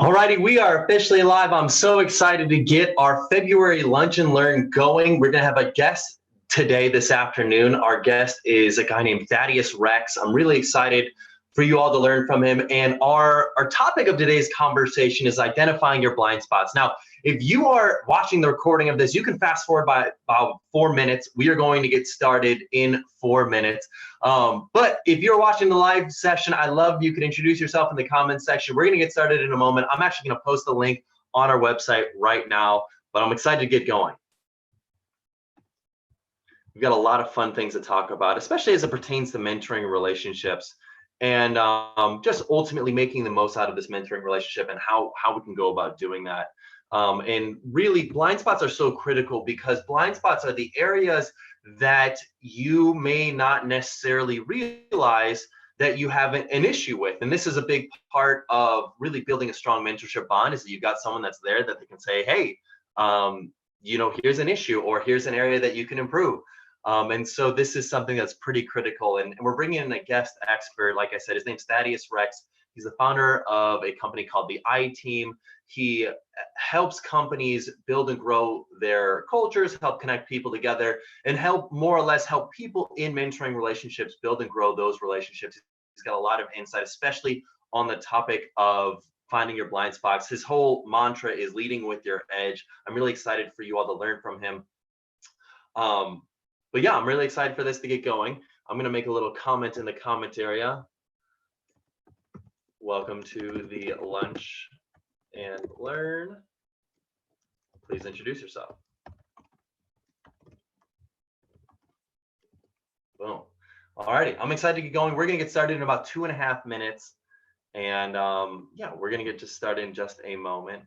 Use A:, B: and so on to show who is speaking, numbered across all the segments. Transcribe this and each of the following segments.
A: Alrighty, we are officially live. I'm so excited to get our February Lunch and Learn going. We're going to have a guest today, this afternoon. Our guest is a guy named Thaddeus Rex. I'm really excited for you all to learn from him. And our topic of today's conversation is identifying your blind spots. Now, if you are watching the recording of this, you can fast forward by about 4 minutes. We are going to get started in 4 minutes. But if you're watching the live session, I love you can introduce yourself in the comments section. We're going to get started in a moment. I'm actually going to post the link on our website right now, but I'm excited to get going. We've got a lot of fun things to talk about, especially as it pertains to mentoring relationships and just ultimately making the most out of this mentoring relationship and how we can go about doing that. And really, blind spots are so critical because blind spots are the areas that you may not necessarily realize that you have an issue with. And this is a big part of really building a strong mentorship bond, is that you've got someone that's there that they can say, hey, here's an issue, or here's an area that you can improve. And so this is something that's pretty critical. And we're bringing in a guest expert. Like I said, his name's Thaddeus Rex. He's the founder of a company called the I-Team. He helps companies build and grow their cultures, help connect people together, and more or less help people in mentoring relationships build and grow those relationships. He's got a lot of insight, especially on the topic of finding your blind spots. His whole mantra is leading with your edge. I'm really excited for you all to learn from him. But yeah, I'm really excited for this to get going. I'm going to make a little comment in the comment area. Welcome to the Lunch and Learn. Please introduce yourself. Boom. All righty, I'm excited to get going. We're going to get started in about 2.5 minutes. And yeah, we're going to get just started in just a moment.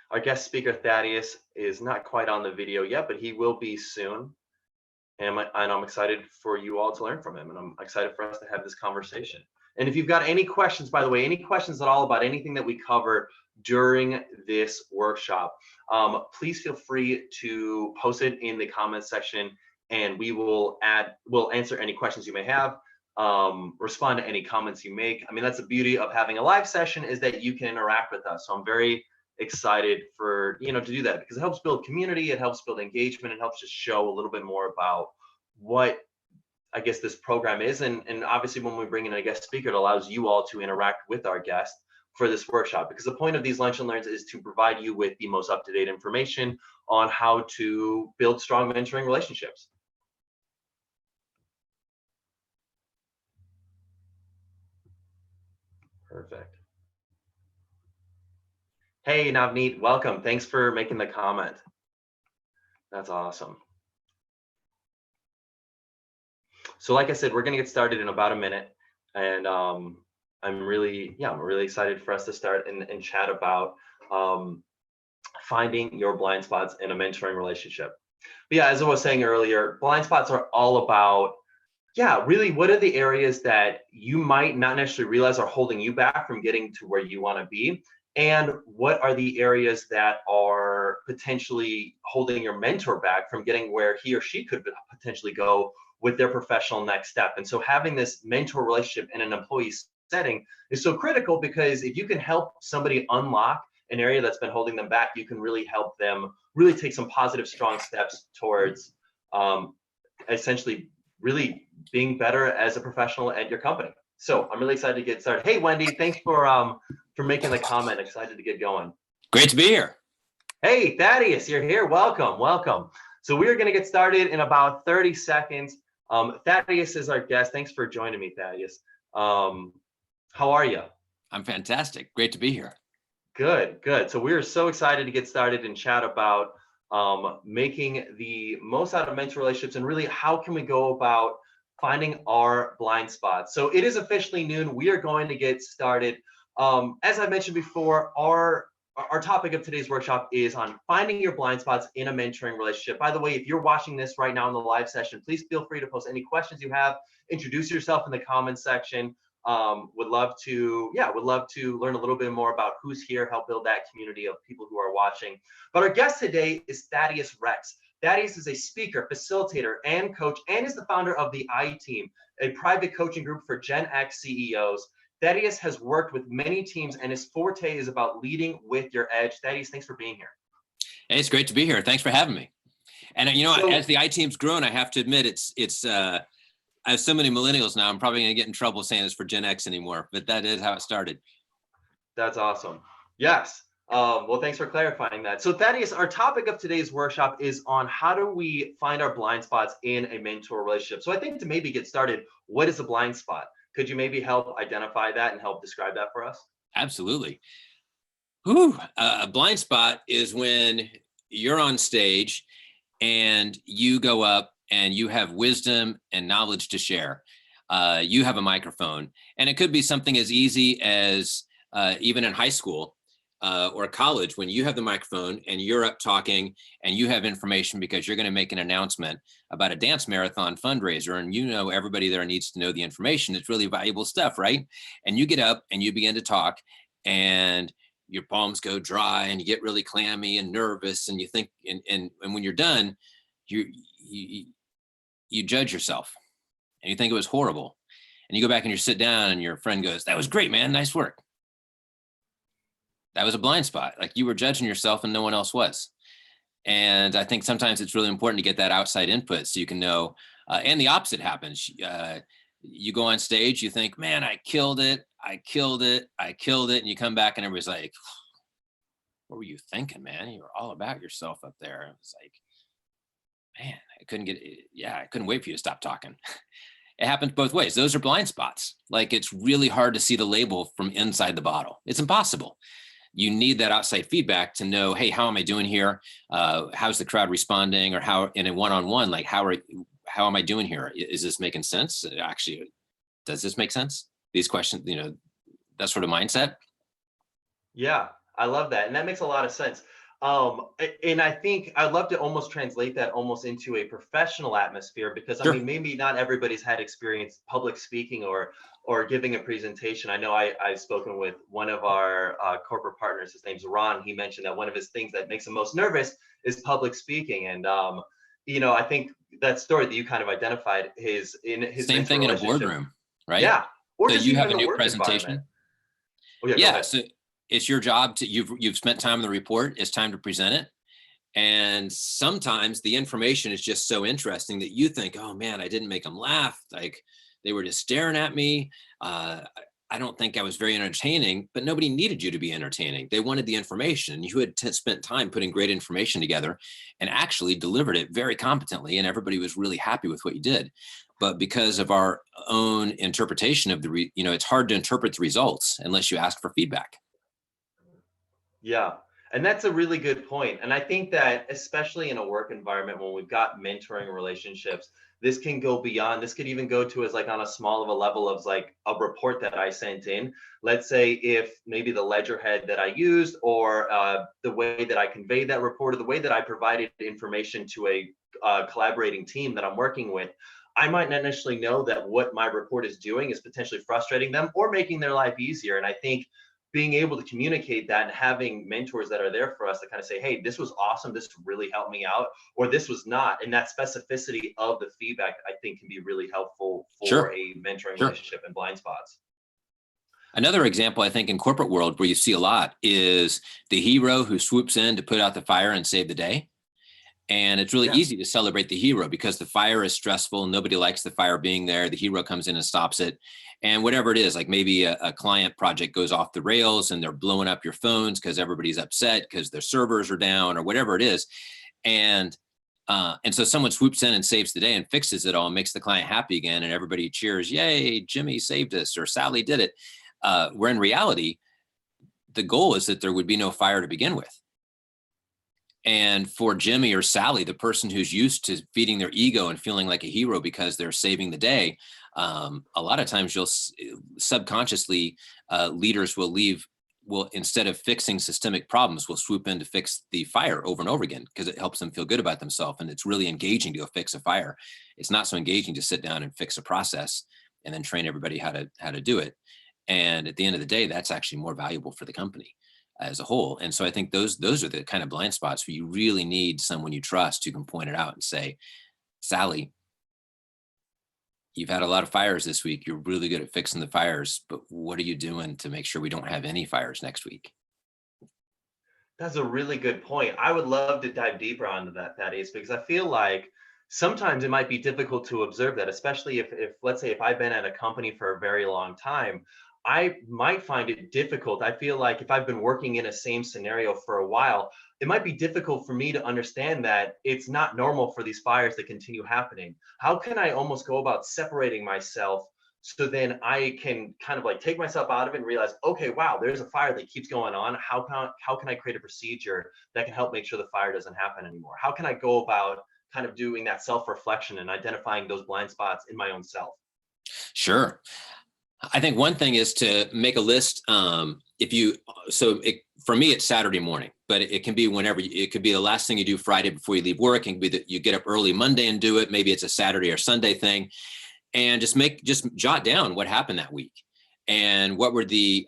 A: Our guest speaker, Thaddeus, is not quite on the video yet, but he will be soon. And I'm excited for you all to learn from him. And I'm excited for us to have this conversation. And if you've got any questions, by the way, any questions at all about anything that we cover during this workshop, please feel free to post it in the comments section, and we'll answer any questions you may have, respond to any comments you make. I mean, that's the beauty of having a live session, is that you can interact with us. So I'm very excited for to do that, because it helps build community, it helps build engagement, it helps just show a little bit more about what I guess this program is, and obviously when we bring in a guest speaker, it allows you all to interact with our guest for this workshop, because the point of these Lunch and Learns is to provide you with the most up-to-date information on how to build strong mentoring relationships. Perfect. Hey, Navneet, welcome. Thanks for making the comment. That's awesome. So like I said, we're going to get started in about a minute. And I'm really excited for us to start and chat about finding your blind spots in a mentoring relationship. But yeah, as I was saying earlier, blind spots are all about, really, what are the areas that you might not necessarily realize are holding you back from getting to where you want to be? And what are the areas that are potentially holding your mentor back from getting where he or she could potentially go with their professional next step? And so having this mentor relationship in an employee setting is so critical, because if you can help somebody unlock an area that's been holding them back, you can really help them really take some positive, strong steps towards essentially really being better as a professional at your company. So I'm really excited to get started. Hey, Wendy, thanks for making the comment. Excited to get going.
B: Great to be here.
A: Hey, Thaddeus, you're here. Welcome, welcome. So we're going to get started in about 30 seconds. Thaddeus is our guest. Thanks for joining me, Thaddeus. How are you?
B: I'm fantastic. Great to be here.
A: Good, good. So we're so excited to get started and chat about making the most out of mentor relationships, and really how can we go about finding our blind spots. So it is officially noon. We are going to get started. As I mentioned before, our topic of today's workshop is on finding your blind spots in a mentoring relationship. By the way, if you're watching this right now in the live session, please feel free to post any questions you have. Introduce yourself in the comments section. Would love to learn a little bit more about who's here, help build that community of people who are watching. But our guest today is Thaddeus Rex. Thaddeus is a speaker, facilitator, and coach, and is the founder of the I-Team, a private coaching group for Gen X CEOs. Thaddeus has worked with many teams and his forte is about leading with your edge. Thaddeus, thanks for being here.
B: Hey, it's great to be here. Thanks for having me. And
A: So
B: as the I team's grown, I have to admit I have so many millennials now. I'm probably going to get in trouble saying this for Gen X anymore, but that is how it started.
A: that's awesome. Yes. Well, thanks for clarifying that. So Thaddeus, our topic of today's workshop is on how do we find our blind spots in a mentor relationship. So I think to maybe get started, what is a blind spot? Could you maybe help identify that and help describe that for us?
B: Absolutely. Whew. A blind spot is when you're on stage and you go up and you have wisdom and knowledge to share. You have a microphone, and it could be something as easy as even in high school or college, when you have the microphone and you're up talking and you have information because you're going to make an announcement about a dance marathon fundraiser, and everybody there needs to know the information. It's really valuable stuff, right? And you get up and you begin to talk, and your palms go dry and you get really clammy and nervous, and you think, and when you're done, you judge yourself and you think it was horrible, and you go back and you sit down and your friend goes, "That was great, man. Nice work." That was a blind spot. Like, you were judging yourself and no one else was. And I think sometimes it's really important to get that outside input so you can know, and the opposite happens. You go on stage, you think, "Man, I killed it. I killed it. I killed it." And you come back and everybody's like, "What were you thinking, man? You were all about yourself up there." It's like, man, I couldn't wait for you to stop talking. It happens both ways. Those are blind spots. Like, it's really hard to see the label from inside the bottle. It's impossible. You need that outside feedback to know, hey, how am I doing here? How's the crowd responding? Or how, in a one-on-one, like, how am I doing here? Is this making sense? Actually, does this make sense? These questions, that sort of mindset.
A: Yeah, I love that. And that makes a lot of sense. And I think I'd love to almost translate that almost into a professional atmosphere, because
B: Sure.
A: I mean, maybe not everybody's had experience public speaking or giving a presentation. I know I've spoken with one of our corporate partners. His name's Ron. He mentioned that one of his things that makes him most nervous is public speaking. And I think that story that you kind of identified, his
B: Same thing in a boardroom, right?
A: Yeah, or
B: So
A: just
B: you
A: even
B: have a
A: in a
B: new
A: work
B: presentation.
A: environment. Oh yeah, go
B: Yeah.
A: ahead.
B: So it's your job to, you've spent time on the report. It's time to present it. And sometimes the information is just so interesting that you think, "Oh man, I didn't make them laugh. Like, they were just staring at me. I don't think I was very entertaining," but nobody needed you to be entertaining. They wanted the information. You had spent time putting great information together and actually delivered it very competently. And everybody was really happy with what you did. But because of our own interpretation of it's hard to interpret the results unless you ask for feedback.
A: Yeah. And that's a really good point. And I think that especially in a work environment when we've got mentoring relationships, this can go beyond. This could even go to as like on a small of a level of like a report that I sent in. Let's say if maybe the ledger head that I used, or the way that I conveyed that report, or the way that I provided information to a collaborating team that I'm working with, I might not necessarily know that what my report is doing is potentially frustrating them or making their life easier. And I think being able to communicate that and having mentors that are there for us to kind of say, "Hey, this was awesome. This really helped me out," or "This was not." And that specificity of the feedback, I think, can be really helpful for
B: Sure.
A: a mentoring
B: Sure.
A: relationship in blind spots.
B: Another example, I think, in corporate world where you see a lot is the hero who swoops in to put out the fire and save the day. And it's really
A: Yeah.
B: easy to celebrate the hero because the fire is stressful. Nobody likes the fire being there. The hero comes in and stops it. And whatever it is, like maybe a client project goes off the rails and they're blowing up your phones because everybody's upset because their servers are down or whatever it is. And so someone swoops in and saves the day and fixes it all and makes the client happy again. And everybody cheers, "Yay, Jimmy saved us," or "Sally did it." Where in reality, the goal is that there would be no fire to begin with. And for Jimmy or Sally, the person who's used to feeding their ego and feeling like a hero because they're saving the day, a lot of times you'll subconsciously, leaders will, instead of fixing systemic problems, will swoop in to fix the fire over and over again because it helps them feel good about themselves. And it's really engaging to go fix a fire. It's not so engaging to sit down and fix a process and then train everybody how to do it. And at the end of the day, that's actually more valuable for the company as a whole. And so I think those are the kind of blind spots where you really need someone you trust who can point it out and say, "Sally, You've had a lot of fires this week. You're really good at fixing the fires, but what are you doing to make sure we don't have any fires next week?
A: That's a really good point. I would love to dive deeper onto that, Thaddeus, because I feel like sometimes it might be difficult to observe that, especially if let's say if I've been at a company for a very long time, I might find it difficult. I feel like if I've been working in a same scenario for a while, it might be difficult for me to understand that it's not normal for these fires to continue happening. How can I almost go about separating myself so then I can kind of like take myself out of it and realize, okay, wow, there's a fire that keeps going on. How can I create a procedure that can help make sure the fire doesn't happen anymore? How can I go about kind of doing that self-reflection and identifying those blind spots in my own self?
B: Sure. I think one thing is to make a list. If you, so it, for me, it's Saturday morning, but it can be whenever. It could be the last thing you do Friday before you leave work. It can be that you get up early Monday and do it. Maybe it's a Saturday or Sunday thing, and just jot down what happened that week and what were the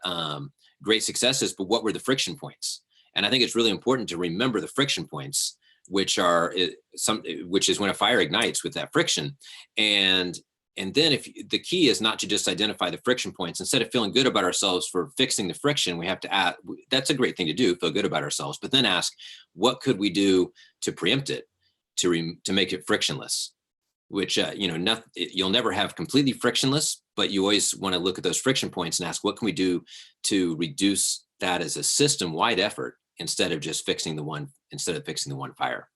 B: great successes, but what were the friction points. And I think it's really important to remember the friction points, which is when a fire ignites with that friction. And then if the key is not to just identify the friction points, instead of feeling good about ourselves for fixing the friction, we have to ask, that's a great thing to do, feel good about ourselves, but then ask, what could we do to preempt it, to make it frictionless? Which, you'll never have completely frictionless, but you always want to look at those friction points and ask, what can we do to reduce that as a system-wide effort instead of fixing the one fire?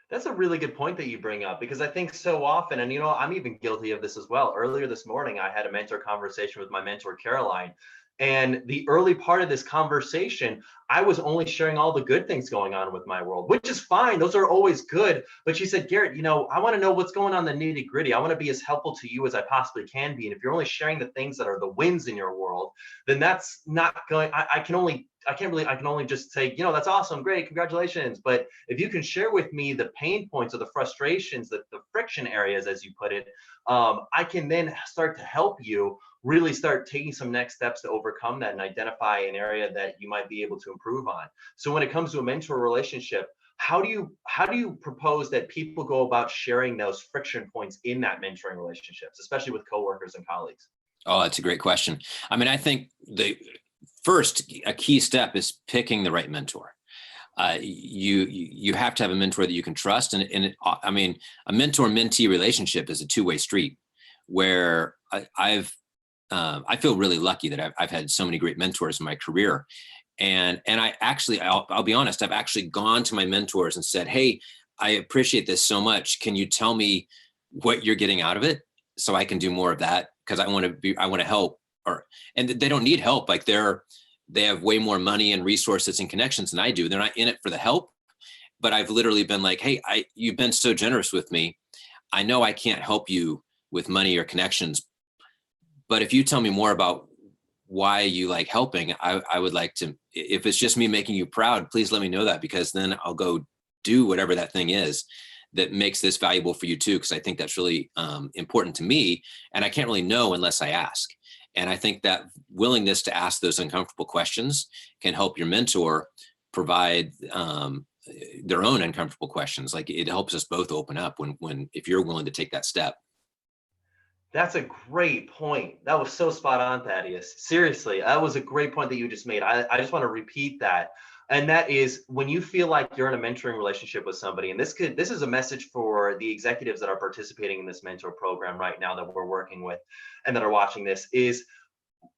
A: That's a really good point that you bring up because I think so often, and I'm even guilty of this as well. Earlier this morning, I had a mentor conversation with my mentor, Caroline. And the early part of this conversation, I was only sharing all the good things going on with my world, which is fine. Those are always good. But she said, Garrett, I want to know what's going on in the nitty gritty. I want to be as helpful to you as I possibly can be. And if you're only sharing the things that are the wins in your world, then that's not going, I can only just say, that's awesome, great, congratulations. But if you can share with me the pain points or the frustrations, the friction areas, as you put it, I can then start to help you really start taking some next steps to overcome that and identify an area that you might be able to improve on. So when it comes to a mentor relationship, how do you propose that people go about sharing those friction points in that mentoring relationships, especially with coworkers and colleagues?
B: Oh, that's a great question. I mean, I think a key step is picking the right mentor. You have to have a mentor that you can trust, and a mentor-mentee relationship is a two-way street. Where I feel really lucky that I've had so many great mentors in my career, and I'll be honest, I've actually gone to my mentors and said, hey, I appreciate this so much. Can you tell me what you're getting out of it so I can do more of that? Because I want to help. And they don't need help. Like they have way more money and resources and connections than I do. They're not in it for the help, but I've literally been like, hey, you've been so generous with me. I know I can't help you with money or connections, but if you tell me more about why you like helping, I would like to, if it's just me making you proud, please let me know that, because then I'll go do whatever that thing is that makes this valuable for you too. Because I think that's really important to me, and I can't really know unless I ask. And I think that willingness to ask those uncomfortable questions can help your mentor provide their own uncomfortable questions. Like, it helps us both open up if you're willing to take that step.
A: That's a great point. That was so spot on, Thaddeus. Seriously, that was a great point that you just made. I just want to repeat that. And that is, when you feel like you're in a mentoring relationship with somebody, and this is a message for the executives that are participating in this mentor program right now that we're working with and that are watching this, is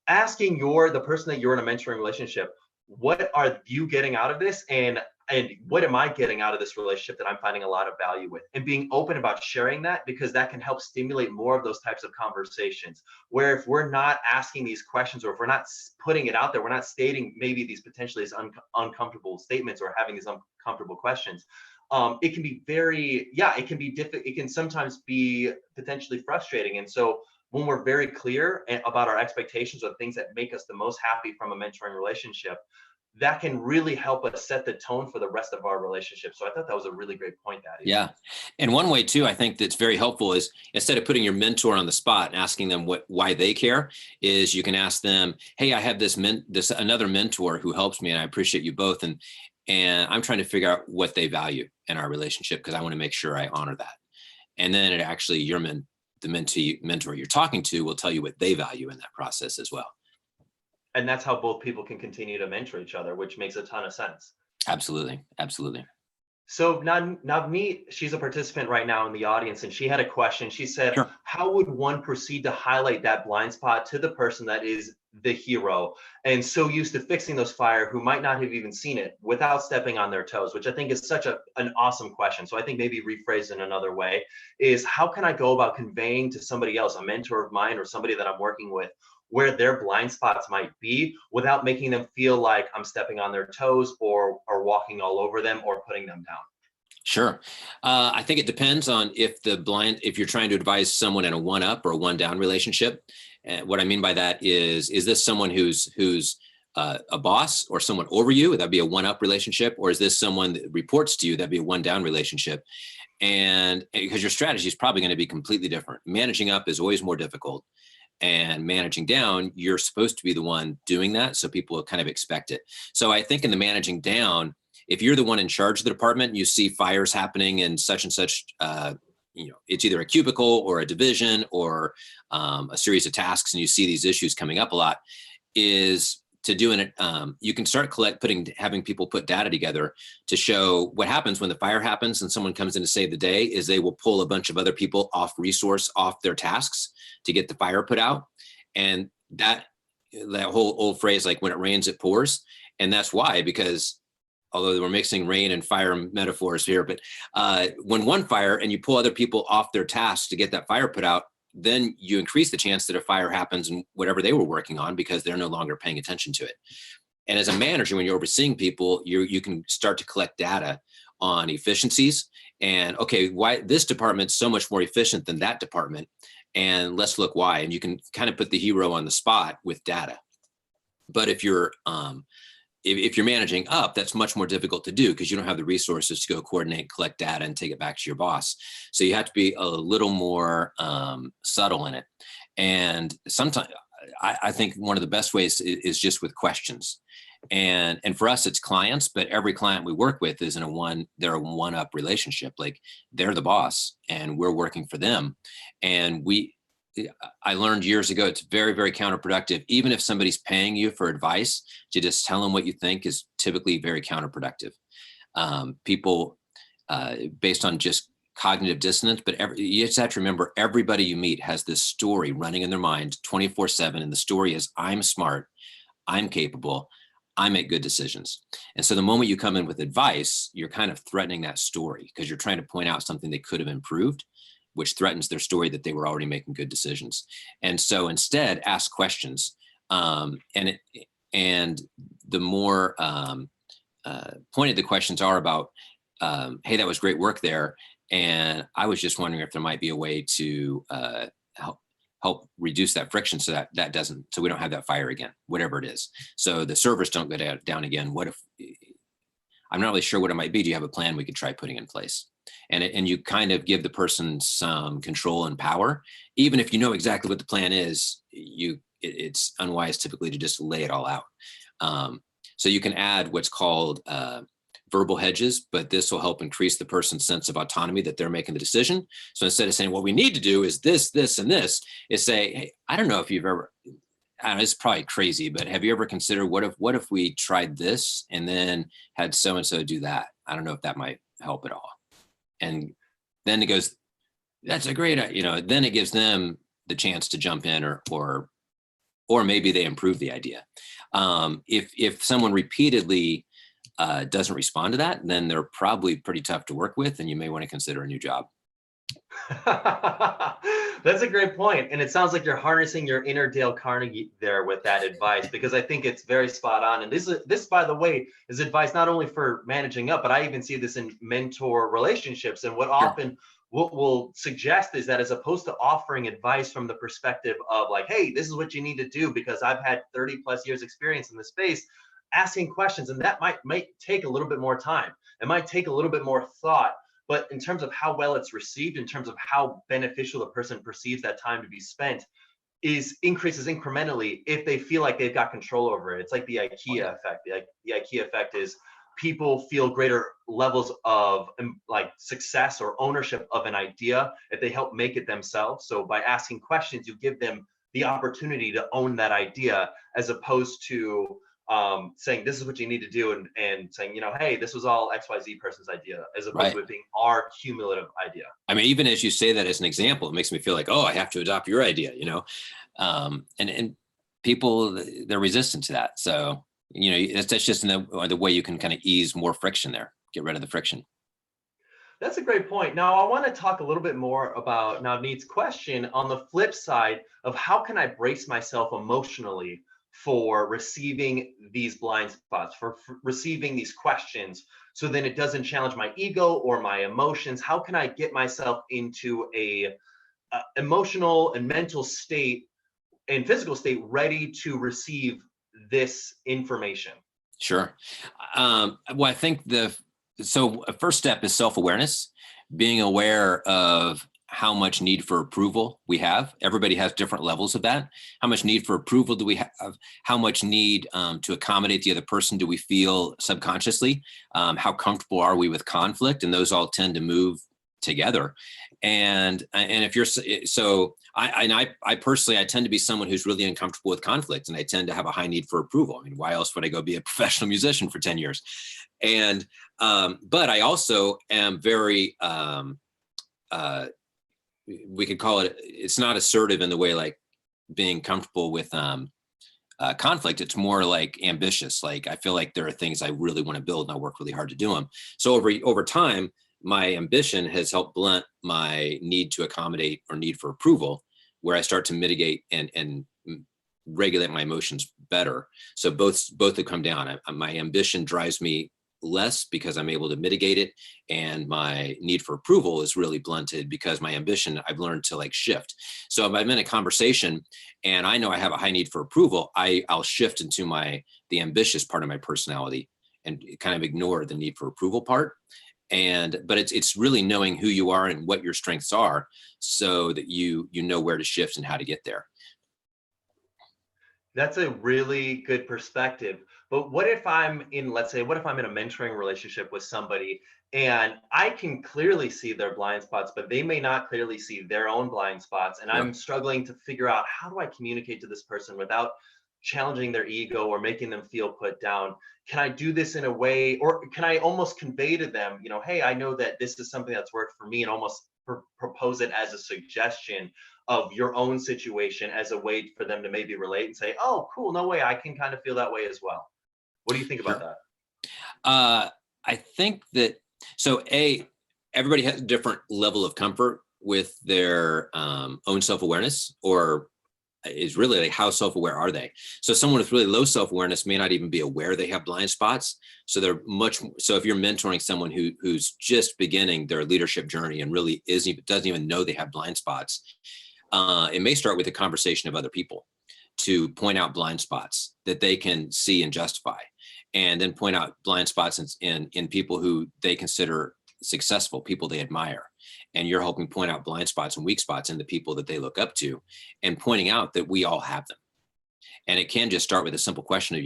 A: asking the person that you're in a mentoring relationship, what are you getting out of this? And what am I getting out of this relationship that I'm finding a lot of value with? And being open about sharing that, because that can help stimulate more of those types of conversations, where if we're not asking these questions, or if we're not putting it out there, we're not stating maybe these potentially as uncomfortable statements or having these uncomfortable questions, it can be it can sometimes be potentially frustrating. And so when we're very clear about our expectations or things that make us the most happy from a mentoring relationship, that can really help us set the tone for the rest of our relationship. So I thought that was a really great point, Thaddeus.
B: Yeah. And one way too, I think that's very helpful is, instead of putting your mentor on the spot and asking them why they care, is you can ask them, hey, I have this another mentor who helps me, and I appreciate you both. And I'm trying to figure out what they value in our relationship, because I want to make sure I honor that. And then the mentor you're talking to will tell you what they value in that process as well.
A: And that's how both people can continue to mentor each other, which makes a ton of sense.
B: Absolutely. Absolutely.
A: So Navneet, she's a participant right now in the audience, and she had a question. She said,
B: Sure.
A: how would one proceed to highlight that blind spot to the person that is the hero and so used to fixing those fire who might not have even seen it without stepping on their toes, which I think is such an awesome question. So I think maybe rephrased in another way is, how can I go about conveying to somebody else, a mentor of mine or somebody that I'm working with, where their blind spots might be without making them feel like I'm stepping on their toes or walking all over them or putting them down?
B: Sure. I think it depends on if you're trying to advise someone in a one up or a one down relationship. And what I mean by that is this someone who's a boss or someone over you? That'd be a one up relationship. Or is this someone that reports to you? That'd be a one down relationship. And because your strategy is probably going to be completely different. Managing up is always more difficult. And managing down, you're supposed to be the one doing that. So people kind of expect it. So I think in the managing down, if you're the one in charge of the department, you see fires happening in such and such, it's either a cubicle or a division or a series of tasks, and you see these issues coming up a lot, is to do it. You can start having people put data together to show what happens when the fire happens and someone comes in to save the day. Is they will pull a bunch of other people off their tasks to get the fire put out. And that whole old phrase, like when it rains, it pours. And that's why, because although we're mixing rain and fire metaphors here, but when one fire and you pull other people off their tasks to get that fire put out, then you increase the chance that a fire happens in whatever they were working on because they're no longer paying attention to it. And as a manager, when you're overseeing people, you can start to collect data on efficiencies and, okay, why this department's so much more efficient than that department, and let's look why. And you can kind of put the hero on the spot with data. But if you're managing up, that's much more difficult to do because you don't have the resources to go coordinate, collect data, and take it back to your boss. So you have to be a little more subtle in it. And sometimes I think one of the best ways is just with questions. And for us, it's clients, but every client we work with is they're a one-up relationship. Like they're the boss and we're working for them. And I learned years ago, it's very, very counterproductive. Even if somebody's paying you for advice, to just tell them what you think is typically very counterproductive. People, based on just cognitive dissonance, but you just have to remember, everybody you meet has this story running in their mind 24/7. And the story is, I'm smart, I'm capable, I make good decisions. And so the moment you come in with advice, you're kind of threatening that story because you're trying to point out something they could have improved, which threatens their story that they were already making good decisions. And so instead, ask questions. And the more pointed the questions are about, hey, that was great work there. And I was just wondering if there might be a way to help reduce that friction so so we don't have that fire again, whatever it is. So the servers don't go down again. What if, I'm not really sure what it might be. Do you have a plan we could try putting in place? And you kind of give the person some control and power, even if you know exactly what the plan is. It's unwise typically to just lay it all out. So you can add what's called verbal hedges, but this will help increase the person's sense of autonomy that they're making the decision. So instead of saying what we need to do is this, this, and this, is say, hey, I don't know if you've ever. I don't know, it's probably crazy, but have you ever considered what if we tried this and then had so and so do that? I don't know if that might help at all. And then it goes, that's a great, then it gives them the chance to jump in or maybe they improve the idea. If someone repeatedly doesn't respond to that, then they're probably pretty tough to work with and you may want to consider a new job.
A: That's a great point. And it sounds like you're harnessing your inner Dale Carnegie there with that advice, because I think it's very spot on. And this, by the way, is advice not only for managing up, but I even see this in mentor relationships. And what often we'll suggest is that, as opposed to offering advice from the perspective of like, hey, this is what you need to do because I've had 30 plus years experience in this space, asking questions. And that might take a little bit more time. It might take a little bit more thought. But in terms of how well it's received, in terms of how beneficial the person perceives that time to be spent, increases incrementally if they feel like they've got control over it. It's like the IKEA effect. The IKEA effect is people feel greater levels of like success or ownership of an idea if they help make it themselves. So by asking questions, you give them the opportunity to own that idea, as opposed to saying this is what you need to do, and saying, you know, hey, this was all XYZ person's idea, as opposed
B: Right.
A: to it being our cumulative idea.
B: I mean, even as you say that as an example, it makes me feel like, oh, I have to adopt your idea, you know, and people, they're resistant to that. So, you know, that's just in the way you can kind of ease more friction there, get rid of the friction.
A: That's a great point. Now, I want to talk a little bit more about Navneet's question on the flip side of how can I brace myself emotionally for receiving these blind spots, for receiving these questions, so then it doesn't challenge my ego or my emotions. How can I get myself into a emotional and mental state and physical state ready to receive this information?
B: Sure. Well, I think so first step is self-awareness, being aware of how much need for approval we have. Everybody has different levels of that. How much need for approval do we have? How much need to accommodate the other person do we feel subconsciously? How comfortable are we with conflict? And those all tend to move together. And if you're so I personally, I tend to be someone who's really uncomfortable with conflict, and I tend to have a high need for approval. I mean, why else would I go be a professional musician for 10 years? And but I also am very we could call it, it's not assertive in the way like being comfortable with conflict. It's more like ambitious. Like I feel like there are things I really want to build and I work really hard to do them. So over time, my ambition has helped blunt my need to accommodate or need for approval, where I start to mitigate and regulate my emotions better. So both have come down. My ambition drives me less because I'm able to mitigate it, and my need for approval is really blunted because my ambition, I've learned to like shift. So if I'm in a conversation and I know I have a high need for approval, I'll shift into the ambitious part of my personality and kind of ignore the need for approval part. But it's really knowing who you are and what your strengths are, so that you know where to shift and how to get there.
A: That's a really good perspective. But what if I'm in, let's say, what if I'm in a mentoring relationship with somebody and I can clearly see their blind spots, but they may not clearly see their own blind spots. And I'm
B: Sure.
A: struggling to figure out, how do I communicate to this person without challenging their ego or making them feel put down? Can I do this in a way, or can I almost convey to them, you know, hey, I know that this is something that's worked for me, and almost propose it as a suggestion of your own situation, as a way for them to maybe relate and say, oh, cool, no way, I can kind of feel that way as well. What do you think about
B: Sure.
A: that?
B: I think that, so everybody has a different level of comfort with their own self-awareness, or is really like, how self-aware are they? So someone with really low self-awareness may not even be aware they have blind spots. So so if you're mentoring someone who's just beginning their leadership journey and really doesn't even know they have blind spots, it may start with a conversation of other people to point out blind spots that they can see and justify, and then point out blind spots in people who they consider successful, people they admire. And you're helping point out blind spots and weak spots in the people that they look up to, and pointing out that we all have them. And it can just start with a simple question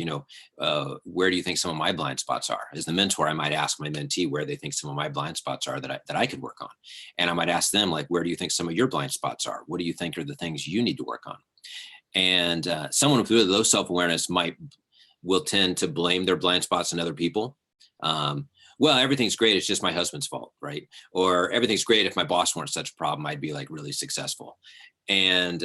B: of, where do you think some of my blind spots are? As the mentor, I might ask my mentee where they think some of my blind spots are that I could work on. And I might ask them, like, where do you think some of your blind spots are? What do you think are the things you need to work on? And someone with really low self-awareness will tend to blame their blind spots on other people. Well, everything's great, it's just my husband's fault, right? Or everything's great, if my boss weren't such a problem, I'd be like really successful. And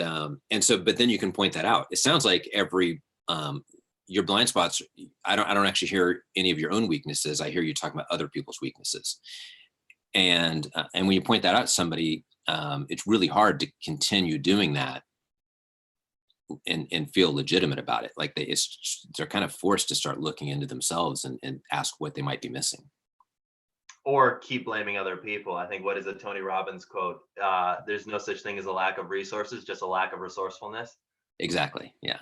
B: so, but then you can point that out. It sounds like your blind spots, I don't actually hear any of your own weaknesses. I hear you talking about other people's weaknesses. And when you point that out to somebody, it's really hard to continue doing that and feel legitimate about it. Like they're kind of forced to start looking into themselves and ask what they might be missing.
A: Or keep blaming other people. I think, what is it, Tony Robbins quote? There's no such thing as a lack of resources, just a lack of resourcefulness.
B: Exactly. Yeah.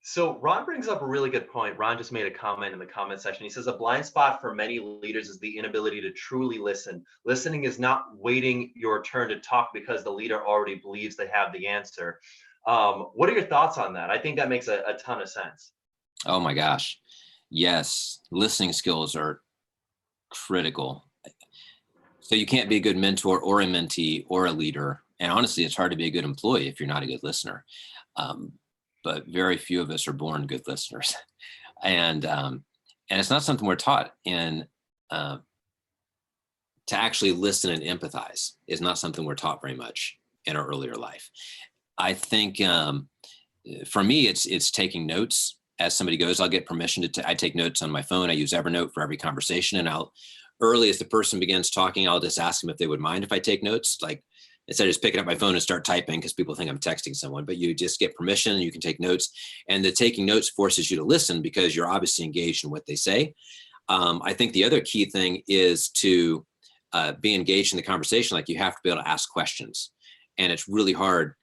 A: So Ron brings up a really good point. Ron just made a comment in the comment section. He says a blind spot for many leaders is the inability to truly listen. Listening is not waiting your turn to talk because the leader already believes they have the answer. What are your thoughts on that? I think that makes a ton of sense.
B: Oh my gosh. Yes. Listening skills are critical. So you can't be a good mentor or a mentee or a leader. And honestly, it's hard to be a good employee if you're not a good listener. But very few of us are born good listeners. And it's not something we're taught in, to actually listen and empathize is not something we're taught very much in our earlier life. I think for me, it's taking notes as somebody goes. I'll get permission I take notes on my phone. I use Evernote for every conversation, and early as the person begins talking, I'll just ask them if they would mind if I take notes. Like, instead of just picking up my phone and start typing because people think I'm texting someone, but you just get permission and you can take notes. And the taking notes forces you to listen because you're obviously engaged in what they say. I think the other key thing is to be engaged in the conversation. Like, you have to be able to ask questions. And it's really hard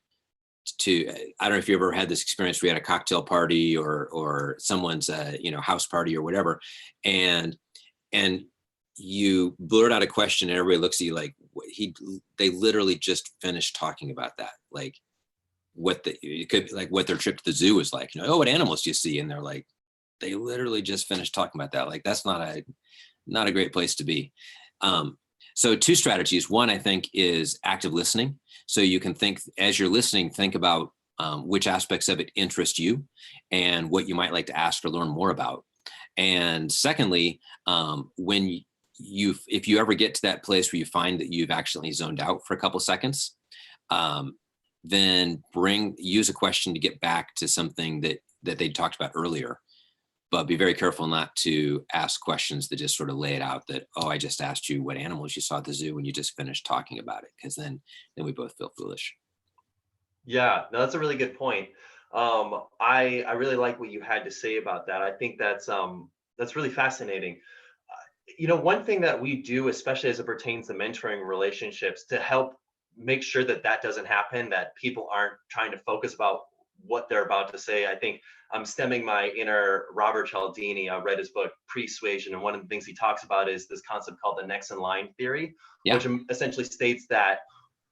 B: I don't know if you ever had this experience where you had a cocktail party or someone's house party or whatever, and you blurt out a question and everybody looks at you like they literally just finished talking about that. Like, it could be like what their trip to the zoo was like. Oh, what animals do you see? And they're like, they literally just finished talking about that. Like, that's not a great place to be. So two strategies. One, I think, is active listening. So you can think, as you're listening, think about which aspects of it interest you and what you might like to ask or learn more about. And secondly, if you ever get to that place where you find that you've actually zoned out for a couple of seconds, then use a question to get back to something that they talked about earlier. But be very careful not to ask questions that just sort of lay it out that, oh, I just asked you what animals you saw at the zoo when you just finished talking about it, because then we both feel foolish.
A: Yeah, no, that's a really good point. I really like what you had to say about that. I think that's really fascinating. One thing that we do, especially as it pertains to mentoring relationships, to help make sure that doesn't happen, that people aren't trying to focus about what they're about to say. I think I'm stemming my inner Robert Cialdini. I read his book Persuasion, and one of the things he talks about is this concept called the Nexen line theory, which essentially states that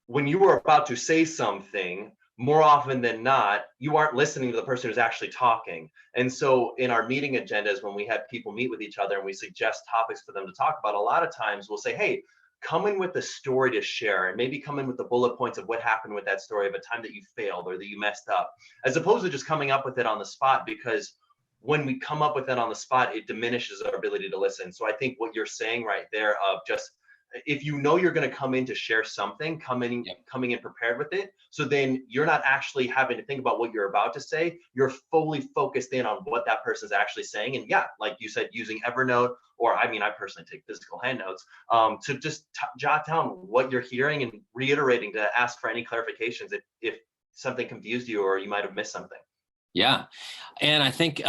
A: when you are about to say something, more often than not, you aren't listening to the person who's actually talking. And so in our meeting agendas, when we have people meet with each other and we suggest topics for them to talk about, a lot of times we'll say, hey, come in with a story to share, and maybe come in with the bullet points of what happened with that story of a time that you failed or that you messed up, as opposed to just coming up with it on the spot, because when we come up with it on the spot, it diminishes our ability to listen. So I think what you're saying right there of just, if you know you're going to come in to share something, coming in prepared with it, so then you're not actually having to think about what you're about to say. You're fully focused in on what that person's actually saying. And yeah, like you said, using Evernote, or I personally take physical hand notes, to just jot down what you're hearing and reiterating to ask for any clarifications if something confused you or you might have missed something.
B: Yeah. And I think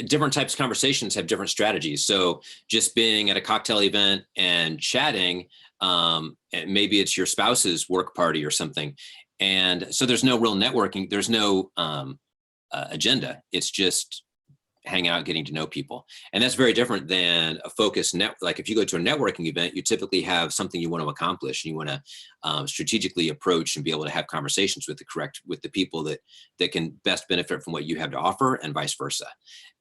B: different types of conversations have different strategies. So just being at a cocktail event and chatting, and maybe it's your spouse's work party or something. And so there's no real networking. There's no agenda. It's just hanging out, getting to know people. And that's very different than a focused like if you go to a networking event, you typically have something you want to accomplish, and you want to strategically approach and be able to have conversations with the people that can best benefit from what you have to offer, and vice versa.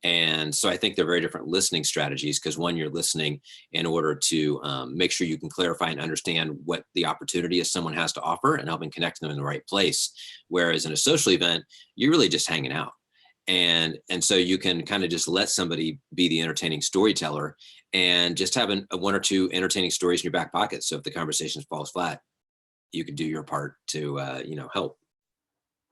B: And so I think they're very different listening strategies, because one, you're listening in order to make sure you can clarify and understand what the opportunity is someone has to offer and helping connect them in the right place. Whereas in a social event, you're really just hanging out. And so you can kind of just let somebody be the entertaining storyteller and just have one or two entertaining stories in your back pocket. So if the conversation falls flat, you can do your part to, help.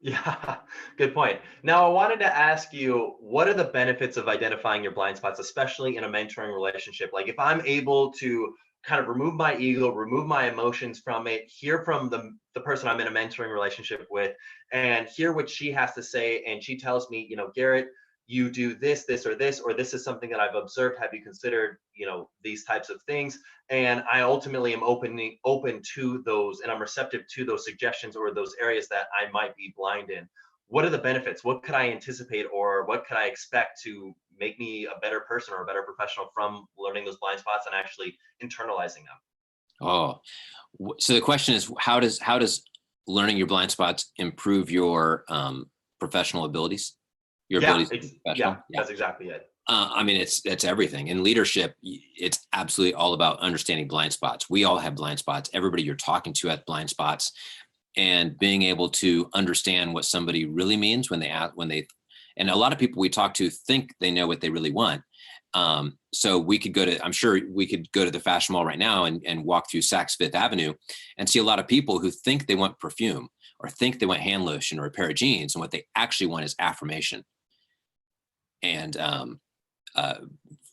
A: Yeah, good point. Now, I wanted to ask you, what are the benefits of identifying your blind spots, especially in a mentoring relationship? Like, if I'm able to kind of remove my ego, remove my emotions from it, hear from the person I'm in a mentoring relationship with, and hear what she has to say, and she tells me, Garrett, you do this, this, or this is something that I've observed. Have you considered, these types of things? And I ultimately am open to those, and I'm receptive to those suggestions or those areas that I might be blind in. What are the benefits? What could I anticipate, or what could I expect to make me a better person or a better professional from learning those blind spots and actually internalizing them?
B: Oh, so the question is, how does learning your blind spots improve your professional abilities? Your abilities to be professional?
A: Yeah, that's exactly it.
B: I mean, it's everything in leadership. It's absolutely all about understanding blind spots. We all have blind spots. Everybody you're talking to has blind spots, and being able to understand what somebody really means when they, and a lot of people we talk to think they know what they really want. So we could I'm sure we could go to the fashion mall right now and walk through Saks Fifth Avenue and see a lot of people who think they want perfume or think they want hand lotion or a pair of jeans. And what they actually want is affirmation. And uh,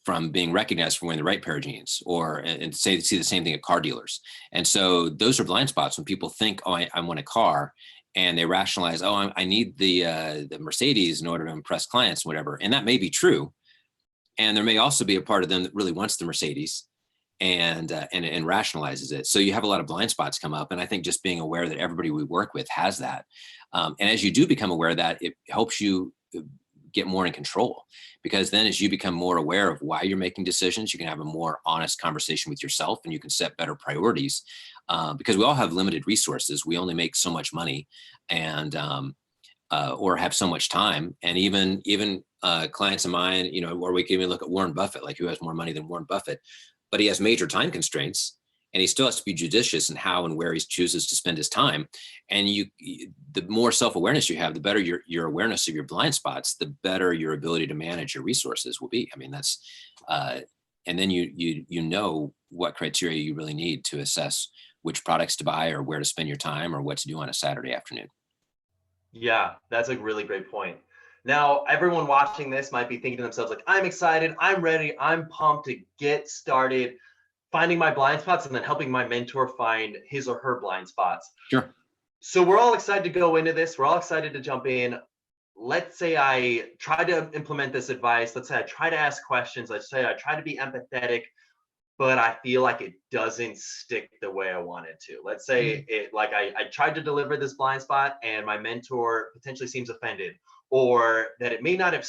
B: from being recognized for wearing the right pair of jeans, or and see the same thing at car dealers. And so those are blind spots when people think, oh, I want a car, and they rationalize, oh, I need the Mercedes in order to impress clients, whatever. And that may be true. And there may also be a part of them that really wants the Mercedes and rationalizes it. So you have a lot of blind spots come up. And I think just being aware that everybody we work with has that. And as you do become aware of that, it helps you get more in control, because then as you become more aware of why you're making decisions, you can have a more honest conversation with yourself, and you can set better priorities, because we all have limited resources. We only make so much money, and or have so much time. And even clients of mine, or we can even look at Warren Buffett, like who has more money than Warren Buffett, but he has major time constraints, and he still has to be judicious in how and where he chooses to spend his time. And the more self-awareness you have, the better your awareness of your blind spots, the better your ability to manage your resources will be. I mean, that's, and then you know what criteria you really need to assess which products to buy or where to spend your time or what to do on a Saturday afternoon.
A: Yeah, that's a really great point. Now, everyone watching this might be thinking to themselves, like, I'm excited, I'm ready, I'm pumped to get started finding my blind spots and then helping my mentor find his or her blind spots.
B: Sure.
A: So we're all excited to go into this. We're all excited to jump in. Let's say I try to implement this advice. Let's say I try to ask questions. Let's say I try to be empathetic, but I feel like it doesn't stick the way I want it to. Let's say I tried to deliver this blind spot and my mentor potentially seems offended, or that it may not have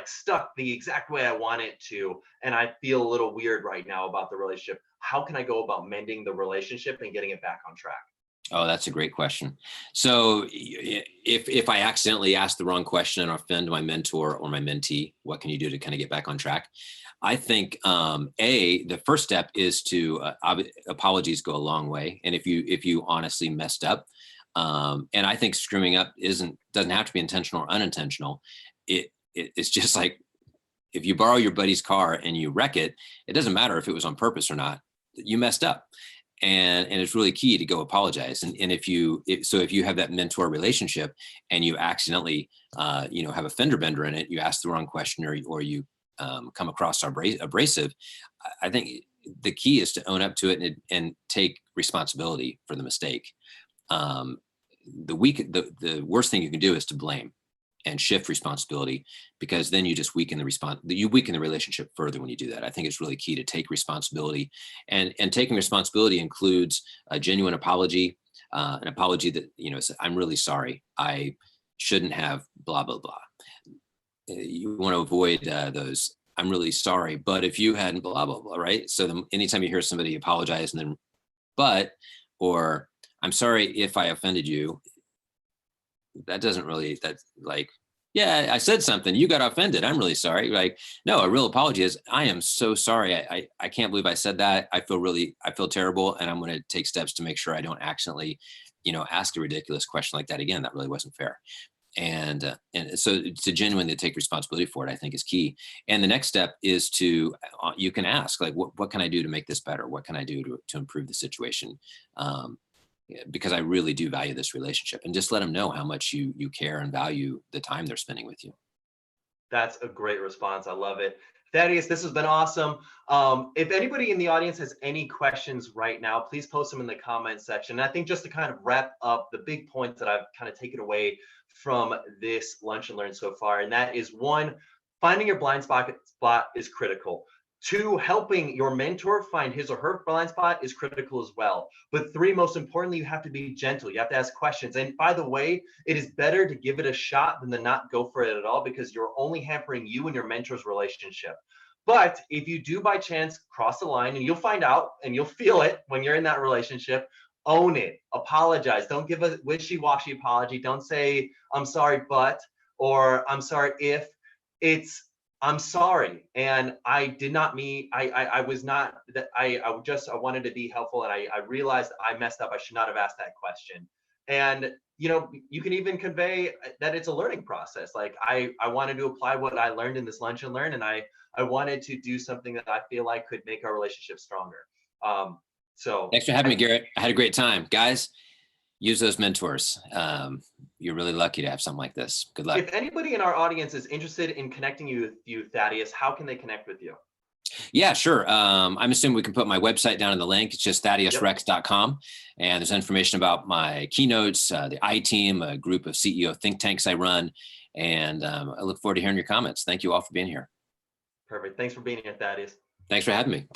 A: stuck the exact way I want it to, and I feel a little weird right now about the relationship. How can I go about mending the relationship and getting it back on track?
B: Oh, that's a great question. So if I accidentally ask the wrong question and offend my mentor or my mentee, what can you do to kind of get back on track? I think the first step is to apologies go a long way. And if you honestly messed up, and I think screwing up doesn't have to be intentional or unintentional. It's just like if you borrow your buddy's car and you wreck it, it doesn't matter if it was on purpose or not. You messed up. And it's really key to go apologize. And if you have that mentor relationship and you accidentally, have a fender bender in it, you ask the wrong question or you come across abrasive, I think the key is to own up to it and take responsibility for the mistake. The worst thing you can do is to blame and shift responsibility, because then you just weaken the relationship further when you do that. I think it's really key to take responsibility, and taking responsibility includes a genuine apology, an apology that, I'm really sorry. I shouldn't have blah, blah, blah. You want to avoid those, I'm really sorry, but if you hadn't blah, blah, blah, right? So anytime you hear somebody apologize and then, or I'm sorry if I offended you, that's like, yeah, I said something, you got offended, I'm really sorry. Like, no, a real apology is, I am so sorry. I can't believe I said that. I feel terrible. And I'm going to take steps to make sure I don't accidentally, ask a ridiculous question like that again. That really wasn't fair. And so to genuinely take responsibility for it, I think is key. And the next step is you can ask, like, what can I do to make this better? What can I do to improve the situation? Because I really do value this relationship, and just let them know how much you care and value the time they're spending with you.
A: That's a great response. I love it. Thaddeus, this has been awesome. If anybody in the audience has any questions right now, please post them in the comments section. And I think just to kind of wrap up the big points that I've kind of taken away from this Lunch and Learn so far, and that is: 1, finding your blind spot is critical. 2, helping your mentor find his or her blind spot is critical as well. But 3, most importantly, you have to be gentle. You have to ask questions. And by the way, it is better to give it a shot than to not go for it at all, because you're only hampering you and your mentor's relationship. But if you do by chance cross the line, and you'll find out and you'll feel it when you're in that relationship, own it, apologize. Don't give a wishy-washy apology. Don't say, I'm sorry, but, or I'm sorry if. It's I'm sorry. And I did not mean, I was not that I wanted to be helpful. And I realized I messed up. I should not have asked that question. And, you know, you can even convey that it's a learning process. Like I wanted to apply what I learned in this lunch and learn. And I wanted to do something that I feel like could make our relationship stronger. So
B: Thanks for having me, Garrett. I had a great time. Guys, use those mentors. You're really lucky to have something like this. Good luck.
A: if anybody in our audience is interested in connecting with you, Thaddeus, how can they connect with you?
B: Yeah, sure. I'm assuming we can put my website down in the link. It's just thaddeusrex.com. And there's information about my keynotes, the I-Team, a group of CEO think tanks I run. And I look forward to hearing your comments. Thank you all for being here.
A: Perfect. Thanks for being here, Thaddeus.
B: Thanks for having me.